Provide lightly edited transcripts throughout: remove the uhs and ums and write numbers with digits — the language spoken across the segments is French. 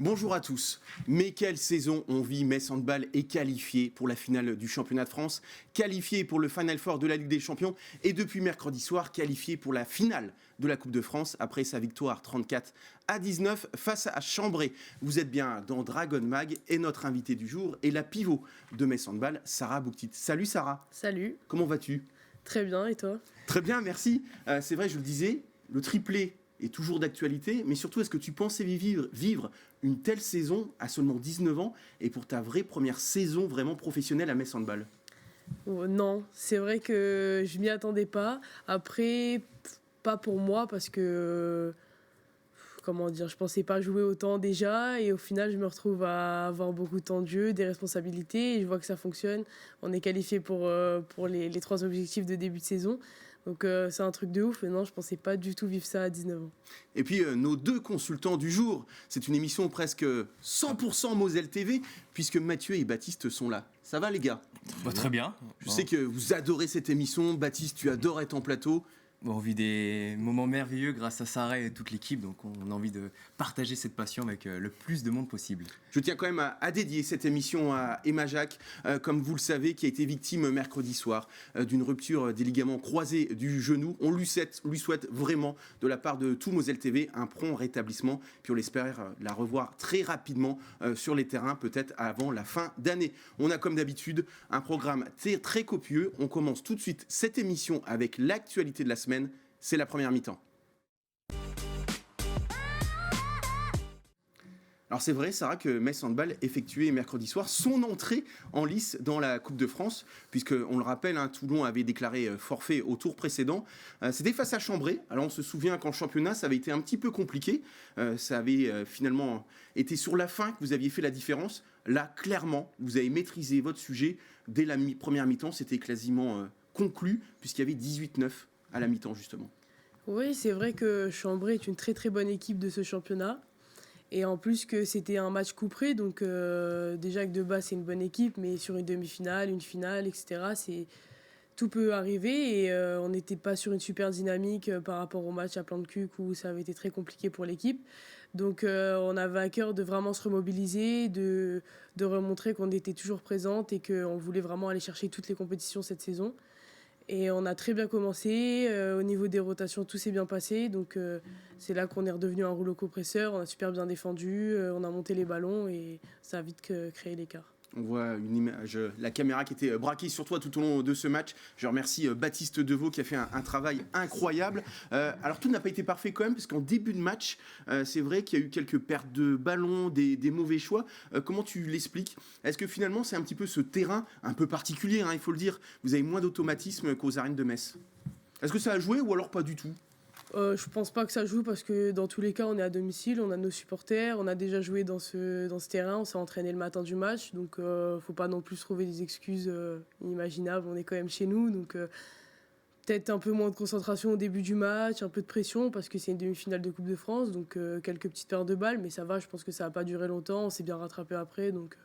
Bonjour à tous. Mais quelle saison on vit. Metz Handball est qualifié pour la finale du championnat de France, qualifié pour le Final Four de la Ligue des Champions et depuis mercredi soir qualifié pour la finale de la Coupe de France après sa victoire 34-19 face à Chambray. Vous êtes bien dans Dragon Mag et notre invitée du jour est la pivot de Metz Handball, Sarah Bouktit. Salut Sarah. Salut. Comment vas-tu ? Très bien, et toi ? Très bien, merci. C'est vrai, je le disais, le triplé est toujours d'actualité, mais surtout, est-ce que tu pensais vivre une telle saison à seulement 19 ans et pour ta vraie première saison vraiment professionnelle à Metz Handball ? Non, c'est vrai que je m'y attendais pas. Après, pas pour moi parce que, je pensais pas jouer autant déjà et au final, je me retrouve à avoir beaucoup de temps de jeu, des responsabilités et je vois que ça fonctionne. On est qualifié pour les 3 objectifs de début de saison. Donc c'est un truc de ouf, mais non, je pensais pas du tout vivre ça à 19 ans. Et puis nos 2 consultants du jour, c'est une émission presque 100% Moselle TV, puisque Mathieu et Baptiste sont là. Ça va les gars ? Très bien. Je sais que vous adorez cette émission, Baptiste, tu adores être en plateau. On vit des moments merveilleux grâce à Sarah et toute l'équipe, donc on a envie de partager cette passion avec le plus de monde possible. Je tiens quand même à dédier cette émission à Emma Jacques, comme vous le savez, qui a été victime mercredi soir d'une rupture des ligaments croisés du genou. On lui souhaite vraiment, de la part de tout Moselle TV, un prompt rétablissement. Puis on espère la revoir très rapidement sur les terrains, peut-être avant la fin d'année. On a comme d'habitude un programme très copieux. On commence tout de suite cette émission avec l'actualité de la semaine. C'est la première mi-temps. Alors c'est vrai, Sarah, que Metz Handball effectuait mercredi soir son entrée en lice dans la Coupe de France, puisque on le rappelle, Toulon avait déclaré forfait au tour précédent. C'était face à Chambray. Alors on se souvient qu'en championnat, ça avait été un petit peu compliqué. Ça avait finalement été sur la fin que vous aviez fait la différence. Là, clairement, vous avez maîtrisé votre sujet. Dès la première mi-temps, c'était quasiment conclu, puisqu'il y avait 18-9 à la mi-temps, justement. Oui, c'est vrai que Chambray est une très très bonne équipe de ce championnat. Et en plus que c'était un match couperé, donc déjà que de base c'est une bonne équipe, mais sur une demi-finale, une finale, etc., tout peut arriver. Et on n'était pas sur une super dynamique par rapport au match à Plan de Cuc où ça avait été très compliqué pour l'équipe. Donc on avait à cœur de vraiment se remobiliser, de remontrer qu'on était toujours présente et qu'on voulait vraiment aller chercher toutes les compétitions cette saison. Et on a très bien commencé, au niveau des rotations tout s'est bien passé, donc c'est là qu'on est redevenu un rouleau compresseur, on a super bien défendu, on a monté les ballons et ça a vite créé l'écart. On voit une image, la caméra qui était braquée sur toi tout au long de ce match. Je remercie Baptiste Deveau qui a fait un travail incroyable. Alors tout n'a pas été parfait quand même, parce qu'en début de match, c'est vrai qu'il y a eu quelques pertes de ballons, des mauvais choix. Comment tu l'expliques ? Est-ce que finalement c'est un petit peu ce terrain un peu particulier, il faut le dire, vous avez moins d'automatisme qu'aux arènes de Metz ? Est-ce que ça a joué ou alors pas du tout ? Je pense pas que ça joue parce que dans tous les cas on est à domicile, on a nos supporters, on a déjà joué dans ce terrain, on s'est entraîné le matin du match, donc faut pas non plus trouver des excuses inimaginables, on est quand même chez nous, donc peut-être un peu moins de concentration au début du match, un peu de pression parce que c'est une demi-finale de Coupe de France, donc quelques petites pertes de balles, mais ça va, je pense que ça n'a pas duré longtemps, on s'est bien rattrapé après, donc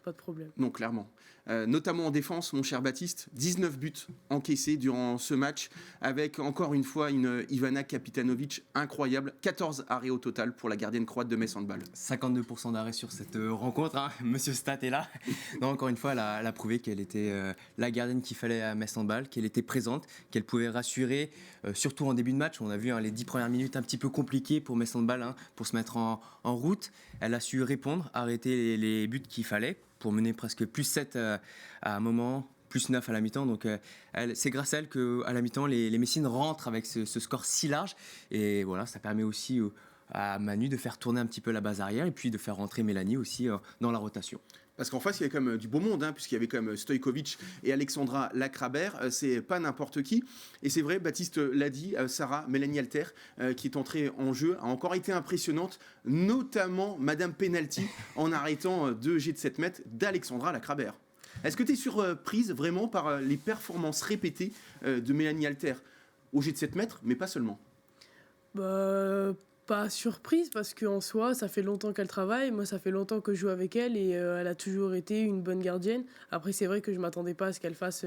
pas de problème. Non, clairement. Notamment en défense, mon cher Baptiste, 19 buts encaissés durant ce match, avec encore une fois une Ivana Kapitanovic incroyable, 14 arrêts au total pour la gardienne croate de Metz Handball. 52% d'arrêt sur cette rencontre, Monsieur Stat est là. Non, encore une fois, elle a prouvé qu'elle était la gardienne qu'il fallait à Metz Handball, qu'elle était présente, qu'elle pouvait rassurer, surtout en début de match. On a vu les 10 premières minutes un petit peu compliquées pour Metz Handball, pour se mettre en route. Elle a su répondre, arrêter les buts qu'il fallait, pour mener presque plus 7 à un moment, plus 9 à la mi-temps. Donc c'est grâce à elle qu'à la mi-temps, les Messines rentrent avec ce score si large. Et voilà, ça permet aussi à Manu de faire tourner un petit peu la base arrière et puis de faire rentrer Mélanie aussi dans la rotation. Parce qu'en face, il y avait quand même du beau monde, puisqu'il y avait quand même Stojkovic et Alexandra Lacrabert. C'est pas n'importe qui. Et c'est vrai, Baptiste l'a dit, Sarah, Mélanie Alter, qui est entrée en jeu, a encore été impressionnante, notamment Madame Penalty, en arrêtant 2 jets de 7 mètres d'Alexandra Lacrabert. Est-ce que tu es surprise vraiment par les performances répétées de Mélanie Alter au jet de 7 mètres, mais pas seulement ? Pas surprise parce qu'en soi, ça fait longtemps qu'elle travaille. Moi, ça fait longtemps que je joue avec elle et elle a toujours été une bonne gardienne. Après, c'est vrai que je m'attendais pas à ce qu'elle fasse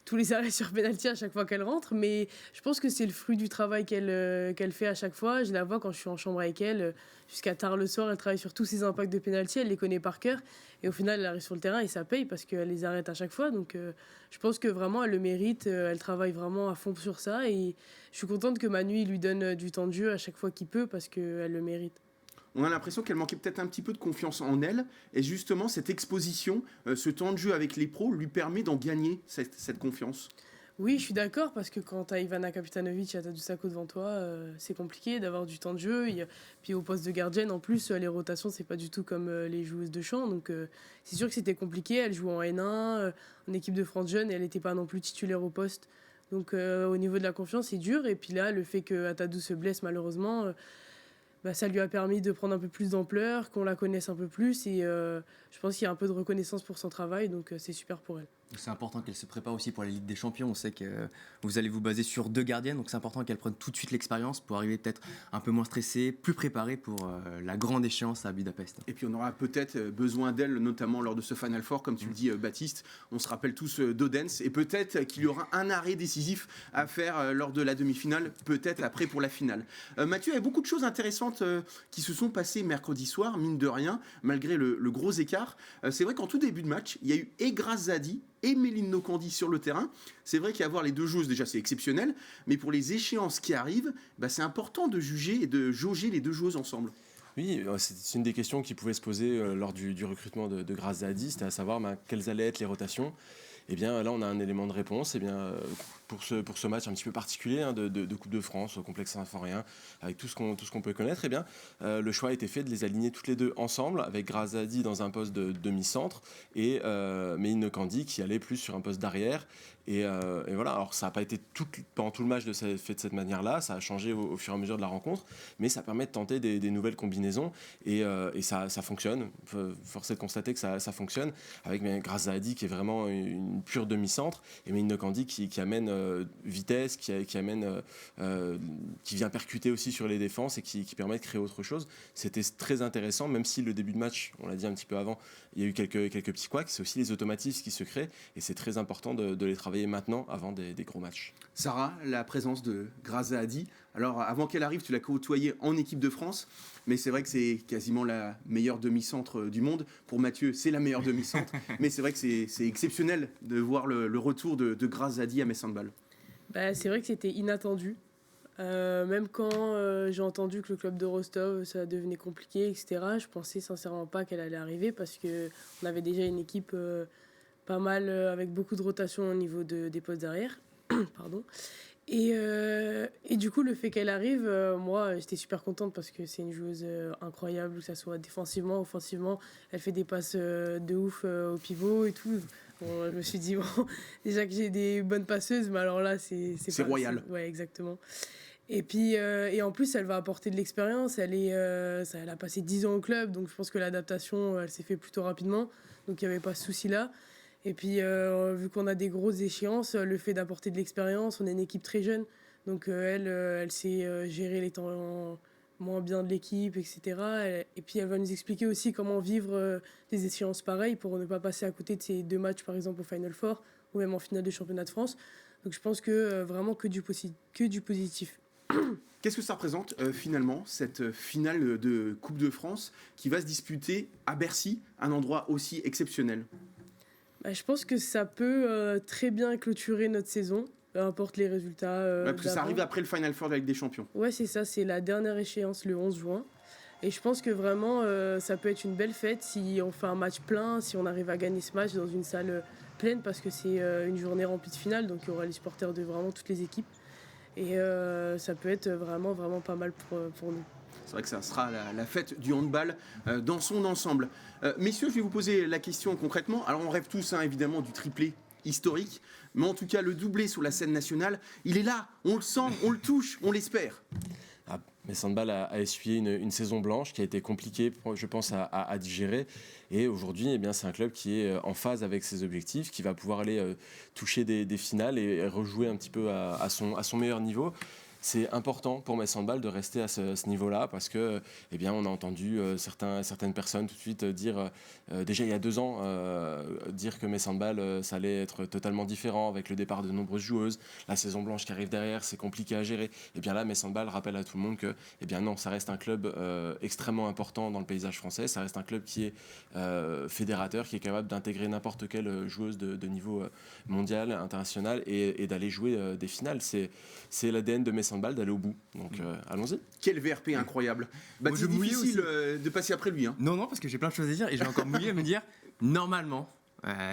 tous les arrêts sur pénalty à chaque fois qu'elle rentre, mais je pense que c'est le fruit du travail qu'elle fait à chaque fois. Je la vois quand je suis en chambre avec elle, jusqu'à tard le soir, elle travaille sur tous ses impacts de pénalty, elle les connaît par cœur et au final, elle arrive sur le terrain et ça paye parce qu'elle les arrête à chaque fois. Donc, je pense que vraiment, elle le mérite. Elle travaille vraiment à fond sur ça et je suis contente que Manu il lui donne du temps de jeu à chaque fois qu'il peut parce qu'elle le mérite. On a l'impression qu'elle manquait peut-être un petit peu de confiance en elle. Et justement, cette exposition, ce temps de jeu avec les pros, lui permet d'en gagner cette confiance. Oui, je suis d'accord parce que quand tu as Ivana Kapitanovic et Atadou Sako devant toi, c'est compliqué d'avoir du temps de jeu. Puis au poste de gardienne, en plus, les rotations, c'est pas du tout comme les joueuses de champ. Donc c'est sûr que c'était compliqué. Elle joue en N1, en équipe de France jeune, et elle n'était pas non plus titulaire au poste. Donc au niveau de la confiance, c'est dur. Et puis là, le fait que Atadou se blesse malheureusement, ça lui a permis de prendre un peu plus d'ampleur, qu'on la connaisse un peu plus. Et je pense qu'il y a un peu de reconnaissance pour son travail. Donc c'est super pour elle. C'est important qu'elle se prépare aussi pour la Ligue des Champions. On sait que vous allez vous baser sur 2 gardiennes, donc c'est important qu'elle prenne tout de suite l'expérience pour arriver peut-être un peu moins stressée, plus préparée pour la grande échéance à Budapest. Et puis on aura peut-être besoin d'elle, notamment lors de ce Final Four, comme tu le dis, Baptiste. On se rappelle tous d'Odense, et peut-être qu'il y aura un arrêt décisif à faire lors de la demi-finale, peut-être après pour la finale. Mathieu, il y a beaucoup de choses intéressantes qui se sont passées mercredi soir, mine de rien, malgré le gros écart. C'est vrai qu'en tout début de match, il y a eu Egrazadi et Méline Nokandi sur le terrain. C'est vrai qu'avoir les deux joueuses, déjà, c'est exceptionnel. Mais pour les échéances qui arrivent, c'est important de juger et de jauger les deux joueuses ensemble. Oui, c'est une des questions qui pouvait se poser lors du recrutement de Grazadi, c'était à savoir quelles allaient être les rotations. Et bien là, on a un élément de réponse. Et bien, pour ce match un petit peu particulier de Coupe de France au complexe Saint-Symphorien, avec tout ce qu'on peut connaître, et bien, le choix a été fait de les aligner toutes les deux ensemble, avec Grazadi dans un poste de demi-centre et Méline Nokandi qui allait plus sur un poste d'arrière. Et voilà, alors ça n'a pas été pendant tout le match fait de cette manière-là, ça a changé au fur et à mesure de la rencontre, mais ça permet de tenter des nouvelles combinaisons et ça fonctionne. Force est de constater que ça fonctionne, avec Grazadi qui est vraiment une pure demi-centre et Méline Nokandi qui amène vitesse, qui vient percuter aussi sur les défenses et qui permet de créer autre chose. C'était très intéressant, même si le début de match, on l'a dit un petit peu avant, il y a eu quelques petits couacs, c'est aussi les automatismes qui se créent et c'est très important de les travailler maintenant avant des gros matchs. Sarah, la présence de Grazadi, alors avant qu'elle arrive, tu l'as côtoyée en équipe de France, mais c'est vrai que c'est quasiment la meilleure demi-centre du monde. Pour Mathieu, c'est la meilleure demi-centre, mais c'est vrai que c'est exceptionnel de voir le retour de Grazadi à Metz Handball. C'est vrai que c'était inattendu. Même quand j'ai entendu que le club de Rostov, ça devenait compliqué, etc., je pensais sincèrement pas qu'elle allait arriver parce qu'on avait déjà une équipe pas mal avec beaucoup de rotation au niveau des postes d'arrière. Pardon. Et du coup, le fait qu'elle arrive, moi, j'étais super contente parce que c'est une joueuse incroyable, que ça soit défensivement, offensivement. Elle fait des passes de ouf au pivot et tout. Bon, je me suis dit, bon, déjà que j'ai des bonnes passeuses, mais alors là, c'est royal. Ouais, exactement. Et puis, et en plus, elle va apporter de l'expérience. Elle a passé 10 ans au club, donc je pense que l'adaptation, elle s'est fait plutôt rapidement. Donc il n'y avait pas ce souci-là. Et puis, vu qu'on a des grosses échéances, le fait d'apporter de l'expérience, on est une équipe très jeune. Donc, elle sait gérer les temps moins bien de l'équipe, etc. Et puis, elle va nous expliquer aussi comment vivre des échéances pareilles pour ne pas passer à côté de ces 2 matchs, par exemple, au Final Four ou même en finale de championnat de France. Donc, je pense que vraiment que du positif. Qu'est-ce que ça représente finalement, cette finale de Coupe de France qui va se disputer à Bercy, un endroit aussi exceptionnel ? Je pense que ça peut très bien clôturer notre saison, peu importe les résultats. Parce que ça arrive après le Final Four de la Ligue des Champions. Ouais, c'est ça, c'est la dernière échéance le 11 juin. Et je pense que vraiment, ça peut être une belle fête si on fait un match plein, si on arrive à gagner ce match dans une salle pleine, parce que c'est une journée remplie de finale, donc il y aura les supporters de vraiment toutes les équipes. Et ça peut être vraiment, vraiment pas mal pour nous. C'est vrai que ça sera la fête du handball dans son ensemble. Messieurs, je vais vous poser la question concrètement. Alors on rêve tous évidemment du triplé historique, mais en tout cas le doublé sur la scène nationale, il est là, on le sent, on le touche, on l'espère. Metz Handball a essuyé une saison blanche qui a été compliquée, je pense, à digérer. Et aujourd'hui, c'est un club qui est en phase avec ses objectifs, qui va pouvoir aller toucher des finales et rejouer un petit peu à son meilleur niveau. c'est important pour Metz Handball de rester à ce niveau-là parce que, eh bien, on a entendu certaines personnes tout de suite dire, déjà il y a 2 ans, dire que Metz Handball, ça allait être totalement différent avec le départ de nombreuses joueuses, la saison blanche qui arrive derrière, c'est compliqué à gérer. Et bien là, Metz Handball rappelle à tout le monde que, eh bien non, ça reste un club extrêmement important dans le paysage français, ça reste un club qui est fédérateur, qui est capable d'intégrer n'importe quelle joueuse de niveau mondial, international et d'aller jouer des finales. C'est l'ADN de Metz Handball d'aller au bout. Donc allons-y. Quel VRP incroyable. Moi, je mouillais difficile aussi. de passer après lui. Hein. Non, parce que j'ai plein de choses à dire et j'ai encore mouillé à me dire, normalement,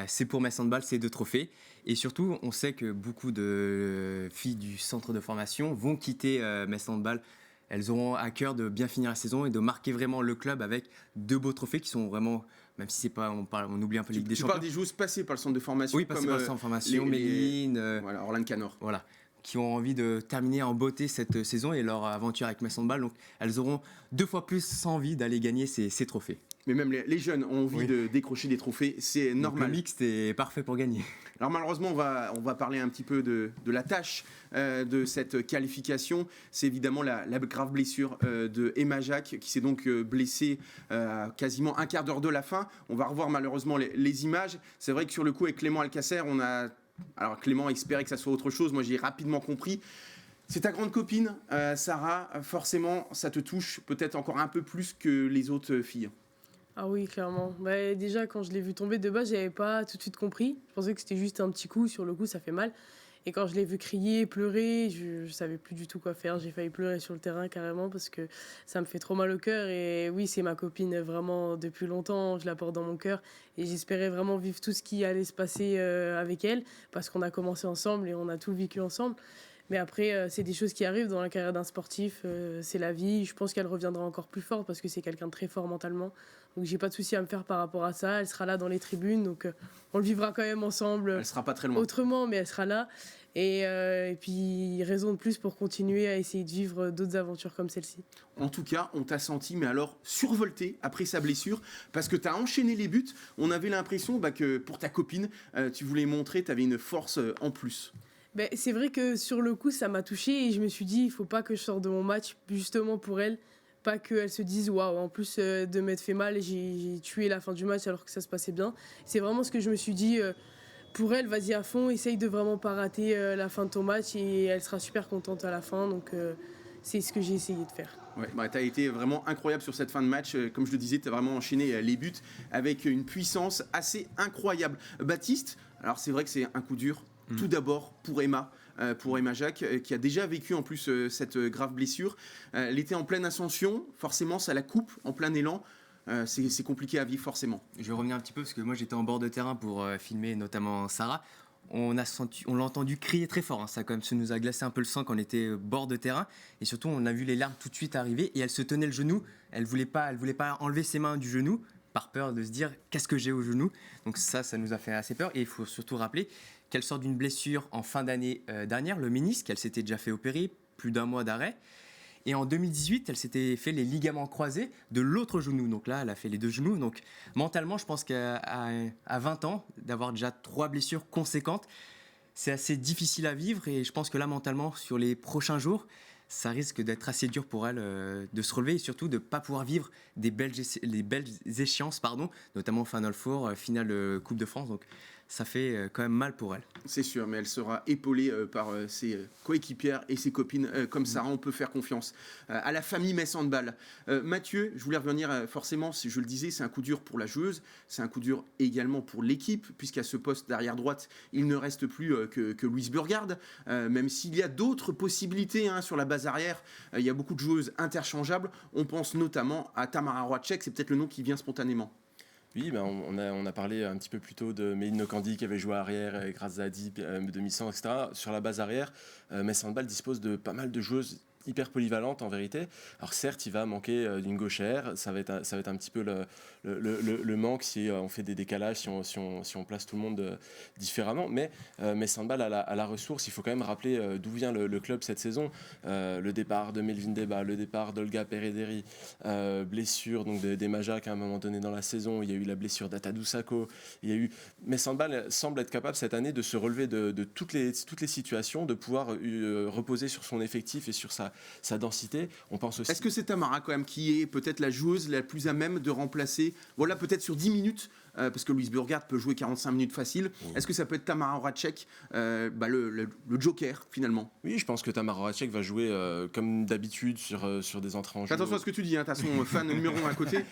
c'est pour Metz Handball, c'est 2 trophées. Et surtout, on sait que beaucoup de filles du centre de formation vont quitter Metz Handball. Elles auront à cœur de bien finir la saison et de marquer vraiment le club avec 2 beaux trophées qui sont vraiment, même si c'est pas, on oublie un peu la Ligue des Tu Champions. parles des joueuses passées par le centre de formation. Oui, passées par le centre de formation, Méline, voilà, Orlane Canor. voilà, qui ont envie de terminer en beauté cette saison et leur aventure avec Metz Handball. Donc, elles auront 2 fois plus envie d'aller gagner ces trophées. Mais même les jeunes ont envie de décrocher des trophées, c'est normal. Donc, le mixte est parfait pour gagner. Alors malheureusement, on va parler un petit peu de la tâche de cette qualification. C'est évidemment la grave blessure de Emma Jacques qui s'est donc blessée à quasiment un quart d'heure de la fin. On va revoir malheureusement les images. C'est vrai que sur le coup avec Clément Alcacer, alors Clément espérait que ça soit autre chose. Moi j'ai rapidement compris. C'est ta grande copine, Sarah. Forcément, ça te touche peut-être encore un peu plus que les autres filles. Ah oui, clairement. Bah, déjà, quand je l'ai vu tomber de bas, j'avais pas tout de suite compris. Je pensais que c'était juste un petit coup. Sur le coup, ça fait mal. Et quand je l'ai vu crier, pleurer, je savais plus du tout quoi faire. J'ai failli pleurer sur le terrain carrément parce que ça me fait trop mal au cœur. Et oui, c'est ma copine vraiment depuis longtemps. Je la porte dans mon cœur. Et j'espérais vraiment vivre tout ce qui allait se passer avec elle parce qu'on a commencé ensemble et on a tout vécu ensemble. Mais après, c'est des choses qui arrivent dans la carrière d'un sportif. C'est la vie. Je pense qu'elle reviendra encore plus forte parce que c'est quelqu'un de très fort mentalement. Donc j'ai pas de souci à me faire par rapport à ça. Elle sera là dans les tribunes. Donc on le vivra quand même ensemble. Elle sera pas très loin. Autrement, mais elle sera là. Et puis, raison de plus pour continuer à essayer de vivre d'autres aventures comme celle-ci. En tout cas, on t'a senti, mais alors survolté après sa blessure, parce que tu as enchaîné les buts. On avait l'impression que pour ta copine, tu voulais montrer que tu avais une force en plus. Ben, c'est vrai que sur le coup, ça m'a touchée et je me suis dit, il faut pas que je sorte de mon match justement pour elle. Pas qu'elle se dise, waouh, en plus de m'être fait mal, j'ai tué la fin du match alors que ça se passait bien. C'est vraiment ce que je me suis dit. Pour elle, vas-y à fond, essaye de vraiment pas rater la fin de ton match et elle sera super contente à la fin. Donc c'est ce que j'ai essayé de faire. Ouais, tu as été vraiment incroyable sur cette fin de match. Comme je le disais, tu as vraiment enchaîné les buts avec une puissance assez incroyable. Baptiste, alors c'est vrai que c'est un coup dur. Tout d'abord pour Emma Jacques, qui a déjà vécu en plus cette grave blessure. Elle était en pleine ascension, forcément ça la coupe en plein élan. C'est compliqué à vivre forcément. Je vais revenir un petit peu parce que moi j'étais en bord de terrain pour filmer notamment Sarah. On l'a entendu crier très fort, hein. Ça nous a glacé un peu le sang quand on était bord de terrain. Et surtout on a vu les larmes tout de suite arriver et elle se tenait le genou. Elle voulait pas enlever ses mains du genou par peur de se dire qu'est-ce que j'ai au genou. Donc ça nous a fait assez peur. Et il faut surtout rappeler qu'elle sort d'une blessure en fin d'année dernière, le ménisque. Elle s'était déjà fait opérer, plus d'1 mois d'arrêt. Et en 2018, elle s'était fait les ligaments croisés de l'autre genou. Donc là, elle a fait les 2 genoux. Donc mentalement, je pense qu'à 20 ans, d'avoir déjà 3 blessures conséquentes, c'est assez difficile à vivre. Et je pense que là, mentalement, sur les prochains jours, ça risque d'être assez dur pour elle de se relever et surtout de ne pas pouvoir vivre les belles échéances, notamment Final Four, finale Coupe de France. Donc ça fait quand même mal pour elle. C'est sûr, mais elle sera épaulée par ses coéquipières et ses copines comme Sarah, on peut faire confiance. À la famille Metz Handball. Mathieu, je voulais revenir forcément, si je le disais, c'est un coup dur pour la joueuse, c'est un coup dur également pour l'équipe, puisqu'à ce poste d'arrière droite, il ne reste plus que Louise Burgard, même s'il y a d'autres possibilités sur la base arrière, il y a beaucoup de joueuses interchangeables, on pense notamment à Tamara Roacek, c'est peut-être le nom qui vient spontanément. Oui, on a parlé un petit peu plus tôt de Méline Nokandi qui avait joué arrière, Grazadi, demi-centre, etc. Sur la base arrière, Metz Handball dispose de pas mal de joueuses hyper polyvalente en vérité. Alors certes, il va manquer d'une gauchère, ça va être un petit peu le manque si on fait des décalages, si on place tout le monde différemment, mais Handball a la ressource. Il faut quand même rappeler d'où vient le club cette saison. Le départ de Melvin Deba, le départ d'Olga Perederi, blessure donc des Majak à un moment donné dans la saison, il y a eu la blessure d'Atadou Sako, il y a eu... Handball semble être capable cette année de se relever de toutes les situations, de pouvoir reposer sur son effectif et sur sa densité. On pense aussi... Est-ce que c'est Tamara quand même qui est peut-être la joueuse la plus à même de remplacer, voilà, peut-être sur 10 minutes, parce que Louise Burgard peut jouer 45 minutes facile. Est-ce que ça peut être Tamara Horacek, le joker finalement? Oui, je pense que Tamara Horacek va jouer comme d'habitude sur des entrées en jeu. Attention à ce que tu dis, t'as son fan numéro 1 à côté.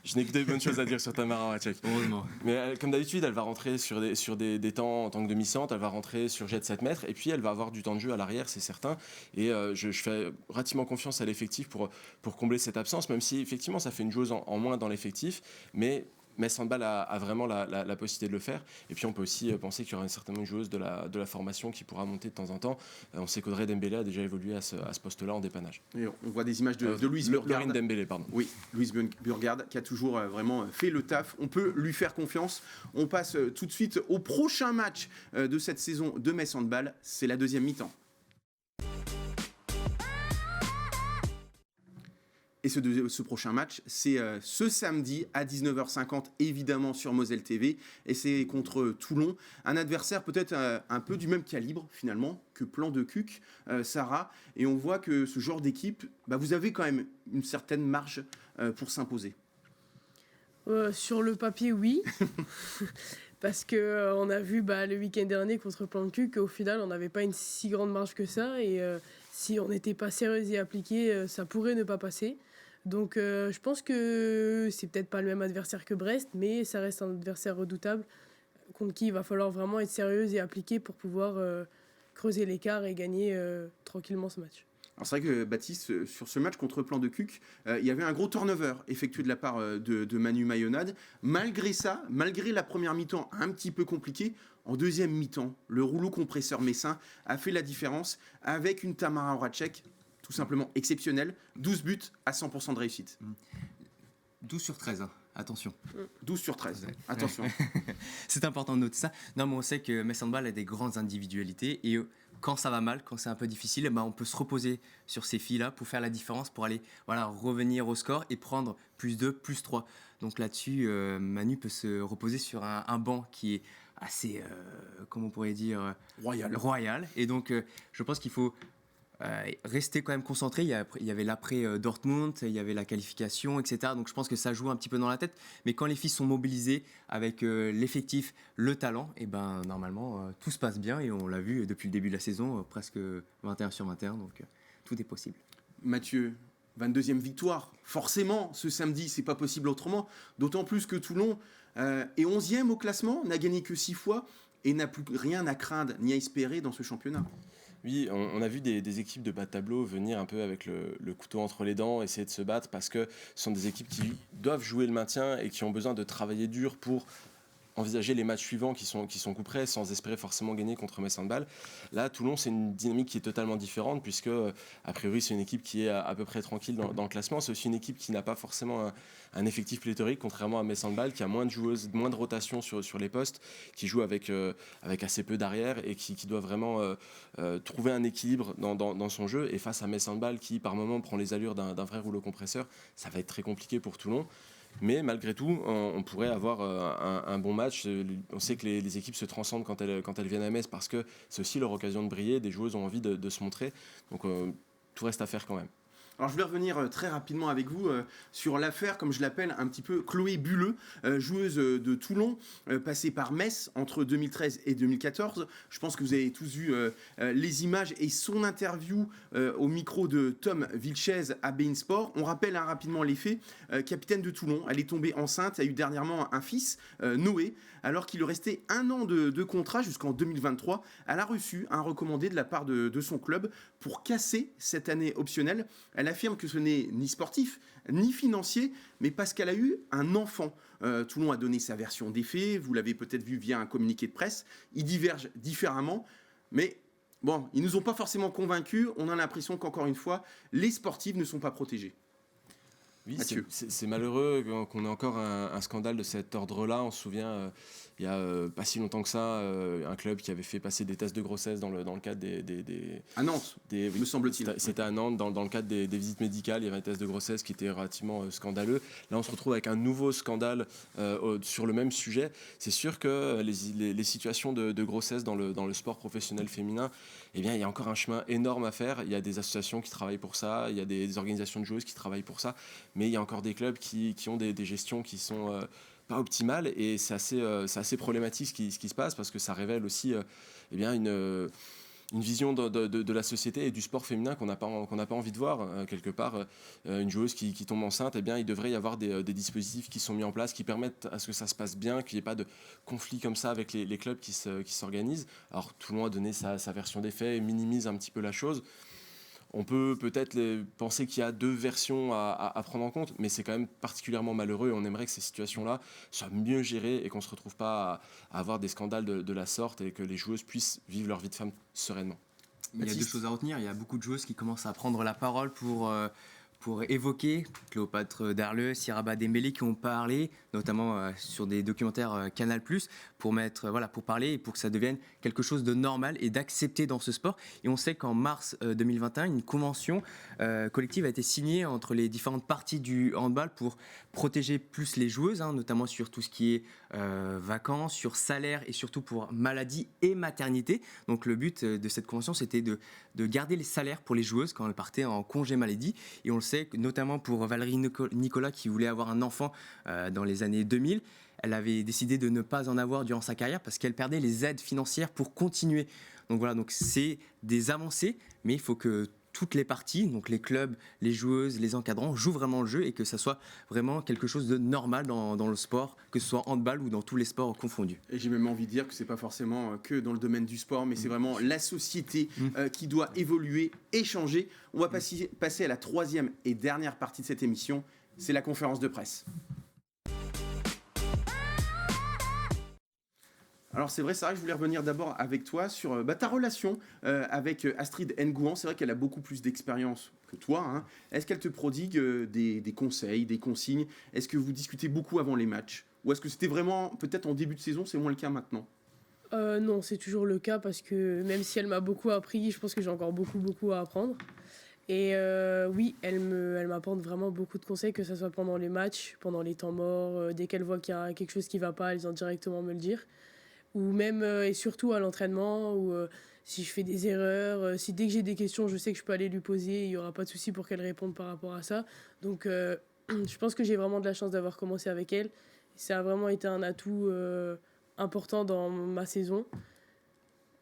Je n'ai que des bonnes choses à dire sur Tamara Horacek. Heureusement. Mais comme d'habitude, elle va rentrer sur des temps en tant que demi-centre, elle va rentrer sur jet de 7 mètres, et puis elle va avoir du temps de jeu à l'arrière, c'est certain. Et je fais relativement confiance à l'effectif pour combler cette absence, même si effectivement ça fait une joueuse en moins dans l'effectif, mais Handball a vraiment la possibilité de le faire. Et puis on peut aussi penser qu'il y aura certainement une joueuse de la formation qui pourra monter de temps en temps. On sait qu'Audrey Dembélé a déjà évolué à ce poste-là en dépannage. Et on voit des images de Louise Burgard. Laurine Dembélé, pardon. Oui, Louise Burgard qui a toujours vraiment fait le taf. On peut lui faire confiance. On passe tout de suite au prochain match de cette saison de Metz Handball. C'est la deuxième mi-temps. Et ce prochain match, c'est ce samedi à 19h50, évidemment sur Moselle TV. Et c'est contre Toulon, un adversaire peut-être un peu du même calibre, finalement, que Plan de Cuc, Sarah. Et on voit que ce genre d'équipe, vous avez quand même une certaine marge pour s'imposer. Sur le papier, oui. Parce qu'on a vu le week-end dernier contre Plan de Cuc qu'au final, on n'avait pas une si grande marge que ça. Et si on n'était pas sérieux et appliqué, ça pourrait ne pas passer. Donc je pense que c'est peut-être pas le même adversaire que Brest, mais ça reste un adversaire redoutable contre qui il va falloir vraiment être sérieuse et appliqué pour pouvoir creuser l'écart et gagner tranquillement ce match. Alors c'est vrai que Baptiste, sur ce match contre Plan de Cuc, il y avait un gros turnover effectué de la part de Manu Mayonade. Malgré ça, malgré la première mi-temps un petit peu compliquée, en deuxième mi-temps, le rouleau compresseur messin a fait la différence avec une Tamara Horacek tout simplement exceptionnelle. 12 buts à 100% de réussite. 12 sur 13, attention. 12 sur 13, attention. C'est important de noter ça. Non, mais on sait que Metz Handball a des grandes individualités et quand ça va mal, quand c'est un peu difficile, on peut se reposer sur ces filles-là pour faire la différence, pour aller revenir au score et prendre plus 2, plus 3. Donc là-dessus, Manu peut se reposer sur un banc qui est assez, comment on pourrait dire, royal. Et donc, je pense qu'il faut rester quand même concentré. Il y avait l'après Dortmund, il y avait la qualification, etc. Donc je pense que ça joue un petit peu dans la tête. Mais quand les filles sont mobilisées avec l'effectif, le talent, et normalement tout se passe bien. Et on l'a vu depuis le début de la saison, presque 21 sur 21. Donc tout est possible. Mathieu, 22e victoire. Forcément, ce samedi, c'est pas possible autrement. D'autant plus que Toulon est 11e au classement, n'a gagné que 6 fois et n'a plus rien à craindre ni à espérer dans ce championnat. Oui, on a vu des équipes de bas de tableau venir un peu avec le couteau entre les dents, essayer de se battre parce que ce sont des équipes qui doivent jouer le maintien et qui ont besoin de travailler dur pour envisager les matchs suivants qui sont coup près sans espérer forcément gagner contre Metz Handball. Là, Toulon, c'est une dynamique qui est totalement différente puisque, a priori, c'est une équipe qui est à peu près tranquille dans le classement. C'est aussi une équipe qui n'a pas forcément un effectif pléthorique, contrairement à Metz Handball, qui a moins de joueuses, moins de rotation sur les postes, qui joue avec assez peu d'arrière et qui doit vraiment trouver un équilibre dans son jeu. Et face à Metz Handball, qui par moment prend les allures d'un vrai rouleau compresseur, ça va être très compliqué pour Toulon. Mais malgré tout, on pourrait avoir un bon match. On sait que les équipes se transcendent quand elles viennent à Metz parce que c'est aussi leur occasion de briller. Des joueuses ont envie de se montrer. Donc tout reste à faire quand même. Alors je voulais revenir très rapidement avec vous sur l'affaire, comme je l'appelle un petit peu, Chloé Bulleux, joueuse de Toulon, passée par Metz entre 2013 et 2014. Je pense que vous avez tous vu les images et son interview au micro de Tom Vilchez à beIN Sport. On rappelle rapidement les faits. Capitaine de Toulon, elle est tombée enceinte, a eu dernièrement un fils, Noé, alors qu'il lui restait 1 an de contrat jusqu'en 2023. Elle a reçu un recommandé de la part de son club pour casser cette année optionnelle. Elle affirme que ce n'est ni sportif, ni financier, mais parce qu'elle a eu un enfant. Toulon a donné sa version des faits, vous l'avez peut-être vu via un communiqué de presse. Ils divergent différemment, mais Bon, ils nous ont pas forcément convaincus. On a l'impression qu'encore une fois, les sportifs ne sont pas protégés. Oui, Mathieu. c'est malheureux qu'on ait encore un scandale de cet ordre-là. On se souvient, il y a pas si longtemps que ça, un club qui avait fait passer des tests de grossesse dans le cadre À Nantes, oui, me semble-t-il. C'était à Nantes, dans le cadre des visites médicales. Il y avait un test de grossesse qui était relativement scandaleux. Là, on se retrouve avec un nouveau scandale sur le même sujet. C'est sûr que les situations de grossesse dans le sport professionnel féminin, eh bien, il y a encore un chemin énorme à faire. Il y a des associations qui travaillent pour ça, il y a des organisations de joueuses qui travaillent pour ça, mais il y a encore des clubs qui ont des gestions qui sont pas optimales, et c'est assez problématique ce qui se passe, parce que ça révèle aussi eh bien une vision de la société et du sport féminin qu'on n'a pas envie de voir. Quelque part, une joueuse qui tombe enceinte, eh bien, il devrait y avoir des dispositifs qui sont mis en place qui permettent à ce que ça se passe bien, qu'il n'y ait pas de conflit comme ça avec les clubs qui s'organisent. Alors, tout le monde a donné sa version des faits et minimise un petit peu la chose. On peut peut-être penser qu'il y a deux versions à prendre en compte, mais c'est quand même particulièrement malheureux, et on aimerait que ces situations-là soient mieux gérées et qu'on ne se retrouve pas à avoir des scandales de la sorte, et que les joueuses puissent vivre leur vie de femme sereinement. Il y a deux choses à retenir. Il y a beaucoup de joueuses qui commencent à prendre la parole pour évoquer Cléopâtre Darleux, Siraba Dembélé, qui ont parlé, notamment sur des documentaires Canal+, pour parler et pour que ça devienne quelque chose de normal et d'accepté dans ce sport. Et on sait qu'en mars 2021, une convention collective a été signée entre les différentes parties du handball pour protéger plus les joueuses, notamment sur tout ce qui est vacances, sur salaire et surtout pour maladie et maternité. Donc le but de cette convention, c'était de garder les salaires pour les joueuses quand elles partaient en congé maladie. Et on le sait, notamment pour Valérie Nicolas, qui voulait avoir un enfant dans les années 2000. Elle avait décidé de ne pas en avoir durant sa carrière parce qu'elle perdait les aides financières pour continuer. Donc voilà, donc c'est des avancées, mais il faut que toutes les parties, donc les clubs, les joueuses, les encadrants, jouent vraiment le jeu, et que ça soit vraiment quelque chose de normal dans le sport, que ce soit handball ou dans tous les sports confondus. Et j'ai même envie de dire que c'est pas forcément que dans le domaine du sport, mais c'est vraiment la société qui doit évoluer et changer. On va passer à la troisième et dernière partie de cette émission, c'est la conférence de presse. Alors c'est vrai, Sarah, je voulais revenir d'abord avec toi sur ta relation avec Astrid Ngouan. C'est vrai qu'elle a beaucoup plus d'expérience que toi. Est-ce qu'elle te prodigue des conseils, des consignes? Est-ce que vous discutez beaucoup avant les matchs? Ou est-ce que c'était vraiment, peut-être en début de saison, c'est moins le cas maintenant? Non, c'est toujours le cas, parce que même si elle m'a beaucoup appris, je pense que j'ai encore beaucoup à apprendre. Et oui, elle m'apporte vraiment beaucoup de conseils, que ce soit pendant les matchs, pendant les temps morts, dès qu'elle voit qu'il y a quelque chose qui ne va pas, elle vient directement me le dire. Ou même et surtout à l'entraînement, ou si je fais des erreurs, si dès que j'ai des questions, je sais que je peux aller lui poser, il n'y aura pas de souci pour qu'elle réponde par rapport à ça. Donc je pense que j'ai vraiment de la chance d'avoir commencé avec elle. Ça a vraiment été un atout important dans ma saison.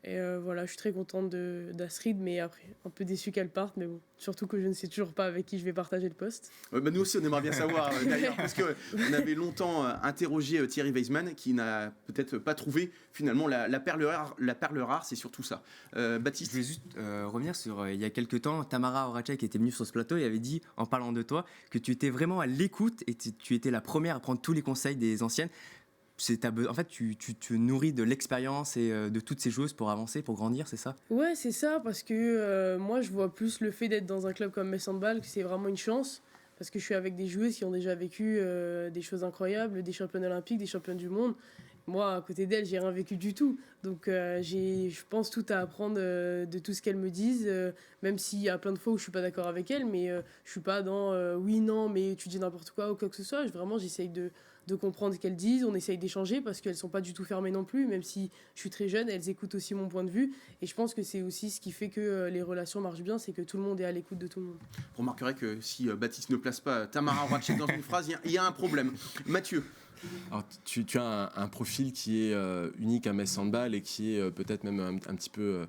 Et voilà, je suis très contente d'Astrid, mais après, un peu déçue qu'elle parte, mais bon, surtout que je ne sais toujours pas avec qui je vais partager le poste. Nous aussi, on aimerait bien savoir, d'ailleurs, parce qu'on avait longtemps interrogé Thierry Weisman, qui n'a peut-être pas trouvé finalement la perle rare, c'est surtout ça. Baptiste? Je voulais juste revenir sur, il y a quelques temps, Tamara Horacek, qui était venue sur ce plateau, et avait dit, en parlant de toi, que tu étais vraiment à l'écoute, et tu étais la première à prendre tous les conseils des anciennes. En fait, tu te nourris de l'expérience et de toutes ces choses pour avancer, pour grandir, c'est ça? Ouais, c'est ça, parce que moi, je vois plus le fait d'être dans un club comme Metz Handball, que c'est vraiment une chance, parce que je suis avec des joueuses qui ont déjà vécu des choses incroyables, des championnes olympiques, des championnes du monde. Moi, à côté d'elles, j'ai rien vécu du tout. Donc, je pense tout à apprendre de tout ce qu'elles me disent, même s'il y a plein de fois où je suis pas d'accord avec elles, mais je suis pas dans oui, non, mais tu dis n'importe quoi ou quoi que ce soit. Vraiment, j'essaye de comprendre ce qu'elles disent, on essaye d'échanger, parce qu'elles sont pas du tout fermées non plus, même si je suis très jeune, elles écoutent aussi mon point de vue, et je pense que c'est aussi ce qui fait que les relations marchent bien, c'est que tout le monde est à l'écoute de tout le monde. Vous remarquerez que si Baptiste ne place pas Tamara Horacek dans une phrase, il y a un problème. Mathieu? Alors, tu as un profil qui est unique à Metz Handball, et qui est peut-être même un petit peu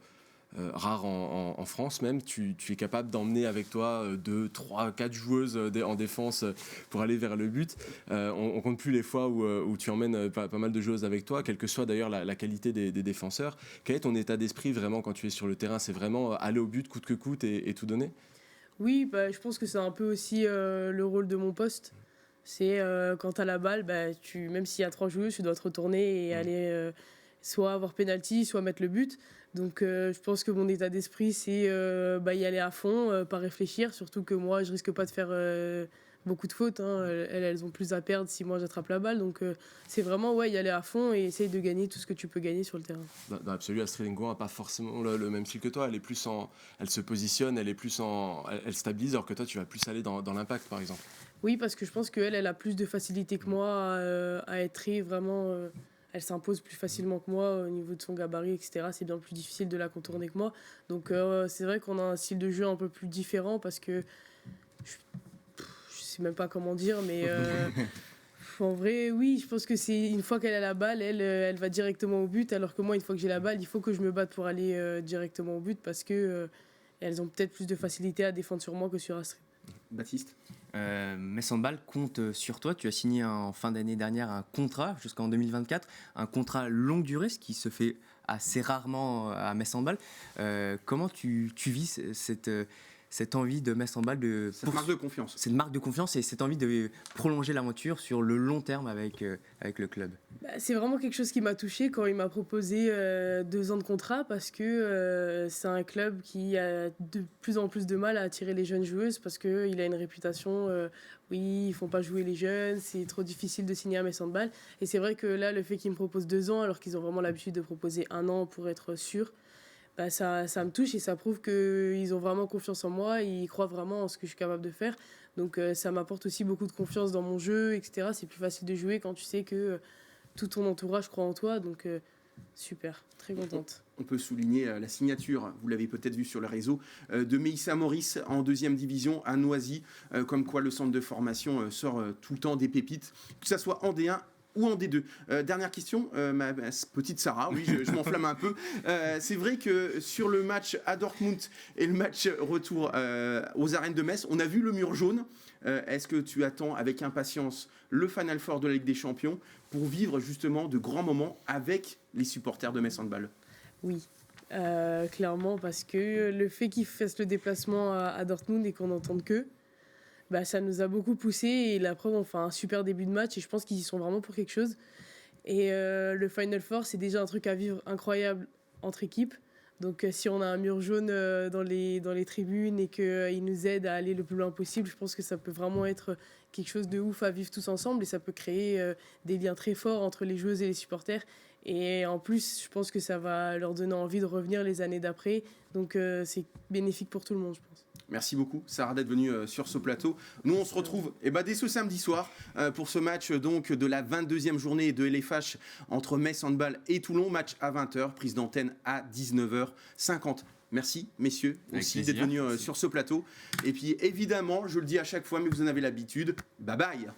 rare en France même. Tu es capable d'emmener avec toi 2, 3, 4 joueuses en défense pour aller vers le but. On compte plus les fois où tu emmènes pas mal de joueuses avec toi, quelle que soit d'ailleurs la qualité des défenseurs. Quel est ton état d'esprit vraiment quand tu es sur le terrain? C'est vraiment aller au but coûte que coûte et tout donner? Oui, je pense que c'est un peu aussi le rôle de mon poste. C'est quand tu as la balle, même s'il y a 3 joueuses, tu dois te retourner et aller soit avoir penalty, soit mettre le but. Donc je pense que mon état d'esprit, c'est y aller à fond, pas réfléchir, surtout que moi, je risque pas de faire beaucoup de fautes. Hein. Elles ont plus à perdre si moi j'attrape la balle. Donc c'est vraiment y aller à fond et essayer de gagner tout ce que tu peux gagner sur le terrain. Dans l'absolu, Astrid Ngo n'a pas forcément le même style que toi. Elle se positionne, elle stabilise, alors que toi, tu vas plus aller dans l'impact, par exemple. Oui, parce que je pense qu'elle, elle a plus de facilité que moi à être vraiment. Elle s'impose plus facilement que moi au niveau de son gabarit, etc. C'est bien plus difficile de la contourner que moi. Donc c'est vrai qu'on a un style de jeu un peu plus différent parce que je sais même pas comment dire, mais en vrai, oui, je pense que c'est une fois qu'elle a la balle, elle va directement au but, alors que moi, une fois que j'ai la balle, il faut que je me batte pour aller directement au but parce que elles ont peut-être plus de facilité à défendre sur moi que sur Astrid. Baptiste? Metz Handball compte sur toi. Tu as signé en fin d'année dernière un contrat jusqu'en 2024, un contrat longue durée, ce qui se fait assez rarement à Metz Handball. Comment tu vis cette envie de Metz Handball Cette marque de confiance. Cette marque de confiance et cette envie de prolonger l'aventure sur le long terme avec le club? C'est vraiment quelque chose qui m'a touchée quand il m'a proposé 2 ans de contrat parce que c'est un club qui a de plus en plus de mal à attirer les jeunes joueuses parce qu'il a une réputation, oui, ils font pas jouer les jeunes, c'est trop difficile de signer à Metz Handball. Et c'est vrai que là, le fait qu'ils me proposent 2 ans alors qu'ils ont vraiment l'habitude de proposer 1 an pour être sûr, ça me touche et ça prouve qu'ils ont vraiment confiance en moi, ils croient vraiment en ce que je suis capable de faire. Donc ça m'apporte aussi beaucoup de confiance dans mon jeu, etc. C'est plus facile de jouer quand tu sais que tout ton entourage croit en toi. Donc super, très contente. On peut souligner la signature, vous l'avez peut-être vu sur les réseaux, de Meissa Maurice en 2e division à Noisy. Comme quoi le centre de formation sort tout le temps des pépites, que ce soit en D1 ou en D2. Dernière question, ma petite Sarah, oui, je m'enflamme un peu. C'est vrai que sur le match à Dortmund et le match retour aux arènes de Metz, on a vu le mur jaune. Est-ce que tu attends avec impatience le Final Four de la Ligue des Champions pour vivre justement de grands moments avec les supporters de Metz Handball? Oui, clairement, parce que le fait qu'ils fassent le déplacement à Dortmund et qu'on n'entende que, ça nous a beaucoup poussé et la preuve, on fait un super début de match et je pense qu'ils y sont vraiment pour quelque chose. Et le Final Four, c'est déjà un truc à vivre incroyable entre équipes. Donc si on a un mur jaune dans les tribunes et qu'il nous aide à aller le plus loin possible, je pense que ça peut vraiment être quelque chose de ouf à vivre tous ensemble et ça peut créer des liens très forts entre les joueuses et les supporters. Et en plus, je pense que ça va leur donner envie de revenir les années d'après. Donc c'est bénéfique pour tout le monde, je pense. Merci beaucoup, Sarah, d'être venue sur ce plateau. Nous, on se retrouve dès ce samedi soir pour ce match donc, de la 22e journée de LFH entre Metz Handball et Toulon. Match à 20h, prise d'antenne à 19h50. Merci, messieurs, aussi d'être venus sur ce plateau. Et puis, évidemment, je le dis à chaque fois, mais vous en avez l'habitude, bye bye.